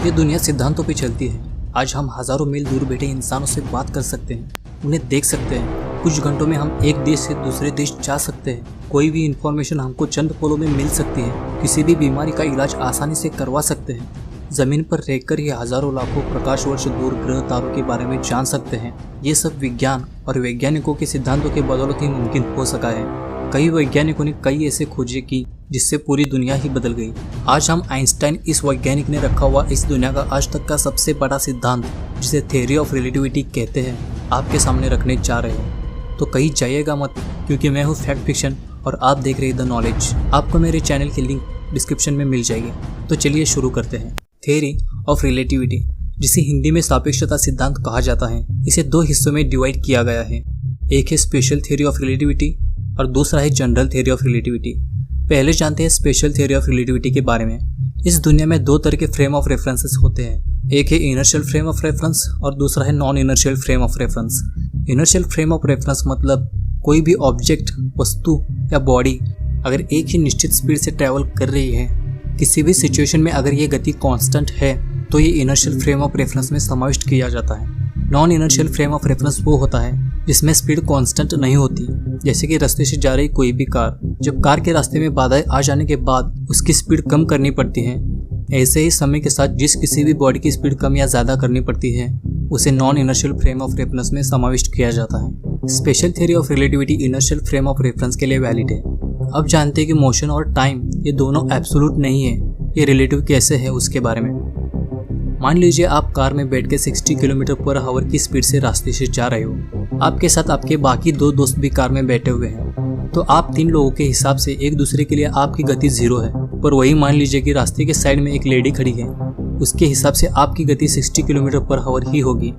ये दुनिया सिद्धांतों पे चलती है। आज हम हजारों मील दूर बैठे इंसानों से बात कर सकते हैं, उन्हें देख सकते हैं। कुछ घंटों में हम एक देश से दूसरे देश जा सकते हैं। कोई भी इंफॉर्मेशन हमको चंद पलों में मिल सकती है। किसी भी बीमारी का इलाज आसानी से करवा सकते हैं। जमीन पर रहकर ही हजारों लाखों प्रकाश वर्ष दूर ग्रह तारों के बारे में जान सकते हैं। ये सब विज्ञान और वैज्ञानिकों के सिद्धांतों के बदौलत ही मुमकिन हो सका है। कई वैज्ञानिकों ने कई ऐसे खोजें की जिससे पूरी दुनिया ही बदल गई। आज हम आइंस्टाइन इस वैज्ञानिक ने रखा हुआ इस दुनिया का आज तक का सबसे बड़ा सिद्धांत, जिसे थ्योरी ऑफ रिलेटिविटी कहते हैं, आपके सामने रखने जा रहे हैं। तो कहीं जाइएगा मत, क्योंकि मैं हूँ फैक्ट फिक्शन और आप देख रहे हैं द नॉलेज। आपको मेरे चैनल की लिंक डिस्क्रिप्शन में मिल जाएगी। तो चलिए शुरू करते हैं। थ्योरी ऑफ रिलेटिविटी, जिसे हिंदी में सापेक्षता सिद्धांत कहा जाता है, इसे दो हिस्सों में डिवाइड किया गया है। एक है स्पेशल थ्योरी ऑफ रिलेटिविटी और दूसरा है जनरल थ्योरी ऑफ रिलेटिविटी। पहले जानते हैं स्पेशल थ्योरी ऑफ रिलेटिविटी के बारे में। इस दुनिया में दो तरह के फ्रेम ऑफ रेफरेंसेस होते हैं। एक है इनर्शियल फ्रेम ऑफ रेफरेंस और दूसरा है non inertial frame of reference. Inertial frame of reference मतलब कोई भी ऑब्जेक्ट, वस्तु या बॉडी अगर एक ही निश्चित स्पीड से ट्रैवल कर रही है, किसी भी सिचुएशन में अगर ये गति कांस्टेंट है, तो ये इनर्शियल फ्रेम ऑफ रेफरेंस में समाविष्ट किया जाता है। Non inertial frame of reference वो होता है जिसमें स्पीड कांस्टेंट नहीं होती। जैसे कि रास्ते से जा रही कोई भी कार, जब कार के रास्ते में बाधाएं आ जाने के बाद उसकी स्पीड कम करनी पड़ती है, ऐसे ही समय के साथ जिस किसी भी बॉडी की स्पीड कम या ज़्यादा करनी पड़ती है, उसे non inertial frame of reference में समाविष्ट किया जाता है। Special theory of relativity inertial frame of reference के लिए वैलिड है। अब जानते हैं कि मोशन और टाइम ये दोनों एब्सोल्यूट नहीं है। ये रिलेटिव कैसे है उसके बारे में। मान लीजिए आप कार में बैठ के 60 किलोमीटर पर आवर की स्पीड से रास्ते से जा रहे हो। आपके साथ आपके बाकी दो दोस्त भी कार में बैठे हुए हैं। तो आप तीन लोगों के हिसाब से एक दूसरे के लिए आपकी गति 0 है। पर वही मान लीजिए कि रास्ते के साइड में एक लेडी खड़ी है, उसके हिसाब से आपकी गति 60 किलोमीटर पर आवर ही होगी।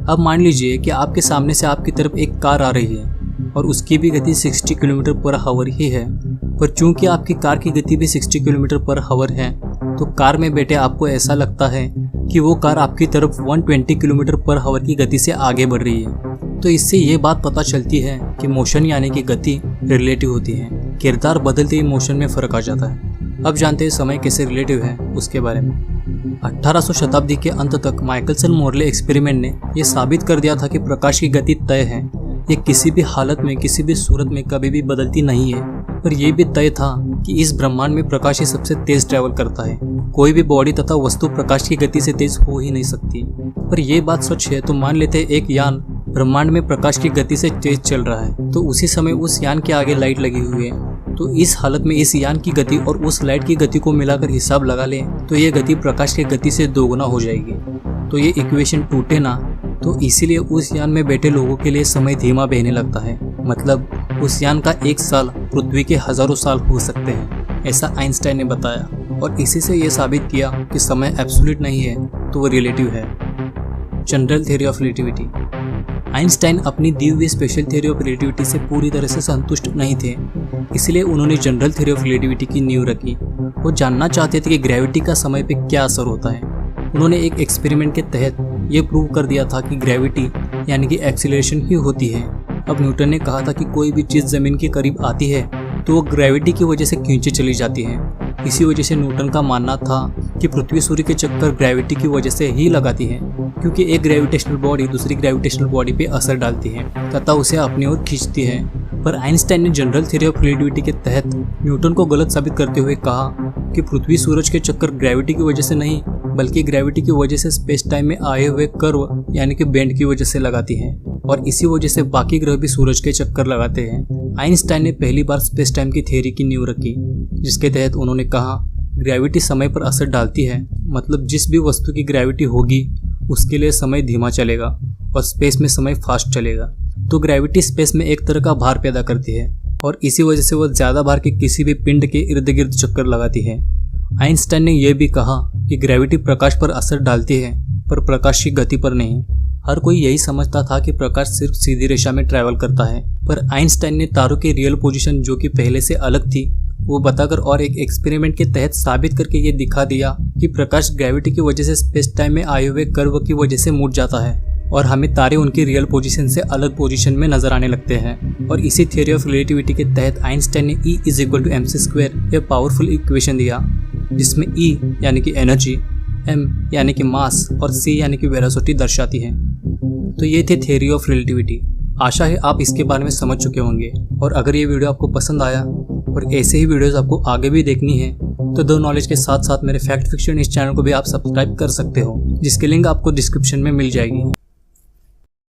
अब मान लीजिए कि आपके सामने से आपकी तरफ एक कार आ रही है और उसकी भी गति 60 किलोमीटर पर आवर ही है। पर चूंकि आपकी कार की गति भी 60 किलोमीटर पर आवर है, तो कार में बैठे आपको ऐसा लगता है कि वो कार आपकी तरफ 120 किलोमीटर पर आवर की गति से आगे बढ़ रही है। तो इससे ये बात पता चलती है कि मोशन यानी कि गति रिलेटिव होती है। किरदार बदलते ही मोशन में फर्क आ जाता है। अब जानते हैं समय कैसे रिलेटिव है उसके बारे में। 1800 शताब्दी के अंत तक माइकलसन मोरले एक्सपेरिमेंट ने यह साबित कर दिया था कि प्रकाश की गति तय है। ये किसी भी हालत में, किसी भी सूरत में कभी भी बदलती नहीं है। पर यह भी तय था कि इस ब्रह्मांड में प्रकाश ही सबसे तेज ट्रैवल करता है। कोई भी बॉडी तथा वस्तु प्रकाश की गति से तेज हो ही नहीं सकती। पर यह बात सच है तो मान लेते हैं एक यान ब्रह्मांड में प्रकाश की गति से तेज चल रहा है, तो उसी समय उस यान के आगे लाइट लगी हुई है। तो इस हालत में इस यान की गति और उस लाइट की गति को मिलाकर हिसाब लगा लें तो ये गति प्रकाश की गति से दोगुना हो जाएगी। तो ये इक्वेशन टूटे ना, तो इसीलिए उस यान में बैठे लोगों के लिए समय धीमा बहने लगता है। मतलब उस यान का 1 साल पृथ्वी के हजारों साल हो सकते हैं, ऐसा आइंस्टाइन ने बताया। और इसी से यह साबित किया कि समय एब्सोल्यूट नहीं है, तो वो रिलेटिव है। General theory of relativity. Einstein अपनी दी हुई स्पेशल थ्योरी ऑफ रिलेटिविटी से पूरी तरह से संतुष्ट नहीं थे, इसलिए उन्होंने जनरल थ्योरी ऑफ रिलेटिविटी की नींव रखी। वो जानना चाहते थे कि ग्रेविटी का समय पे क्या असर होता है। उन्होंने एक एक्सपेरिमेंट के तहत ये प्रूव कर दिया था कि ग्रेविटी यानी कि एक्सीलरेशन ही होती है। अब न्यूटन ने कहा था कि कोई भी चीज़ ज़मीन के करीब आती है तो वो ग्रेविटी की वजह से खींची चली जाती है। इसी वजह से न्यूटन का मानना था कि पृथ्वी सूर्य के चक्कर ग्रेविटी की वजह से ही लगाती है, क्योंकि एक ग्रेविटेशनल बॉडी दूसरी ग्रेविटेशनल बॉडी पे असर डालती है तथा उसे अपनी ओर खींचती है। पर आइंस्टाइन ने जनरल थ्योरी ऑफ रिलेटिविटी के तहत न्यूटन को गलत साबित करते हुए कहा कि पृथ्वी सूरज के चक्कर ग्रेविटी की वजह से नहीं, बल्कि ग्रेविटी की वजह से स्पेस टाइम में आए हुए कर्व यानी कि बेंड की वजह से लगाती है, और इसी वजह से बाकी ग्रह भी सूरज के चक्कर लगाते हैं। आइंस्टाइन ने पहली बार स्पेस टाइम की थ्योरी की नींव रखी, जिसके तहत उन्होंने कहा ग्रेविटी समय पर असर डालती है, मतलब जिस भी वस्तु की ग्रेविटी होगी उसके लिए समय धीमा चलेगा और स्पेस में समय फास्ट चलेगा। तो ग्रेविटी स्पेस में एक तरह का भार पैदा करती है और इसी वजह से वह ज़्यादा भार के किसी भी पिंड के इर्द गिर्द चक्कर लगाती है। आइंस्टाइन ने यह भी कहा कि ग्रेविटी प्रकाश पर असर डालती है, पर प्रकाश की गति पर नहीं। हर कोई यही समझता था कि प्रकाश सिर्फ सीधी रेखा में ट्रैवल करता है, पर आइंस्टाइन ने तारों की रियल पोजीशन जो कि पहले से अलग थी वो बताकर और एक एक्सपेरिमेंट के तहत साबित करके ये दिखा दिया कि प्रकाश ग्रेविटी की वजह से स्पेस टाइम में आए हुए कर्व की वजह से मुड़ जाता है और हमें तारे उनकी रियल पोजीशन से अलग पोजीशन में नजर आने लगते हैं। और इसी थ्योरी ऑफ रिलेटिविटी के तहत आइंस्टाइन ने E = mc² यह पावरफुल इक्वेशन दिया, जिसमें E यानी कि एनर्जी, M यानी कि मास और C यानी कि वेलोसिटी दर्शाती है। तो ये थे थ्योरी ऑफ रिलेटिविटी। आशा है आप इसके बारे में समझ चुके होंगे। और अगर ये वीडियो आपको पसंद आया और ऐसे ही वीडियोस आपको आगे भी देखनी है तो दो नॉलेज के साथ साथ मेरे फैक्ट फिक्शन इस चैनल को भी आप सब्सक्राइब कर सकते हो, जिसकी लिंक आपको डिस्क्रिप्शन में मिल जाएगी।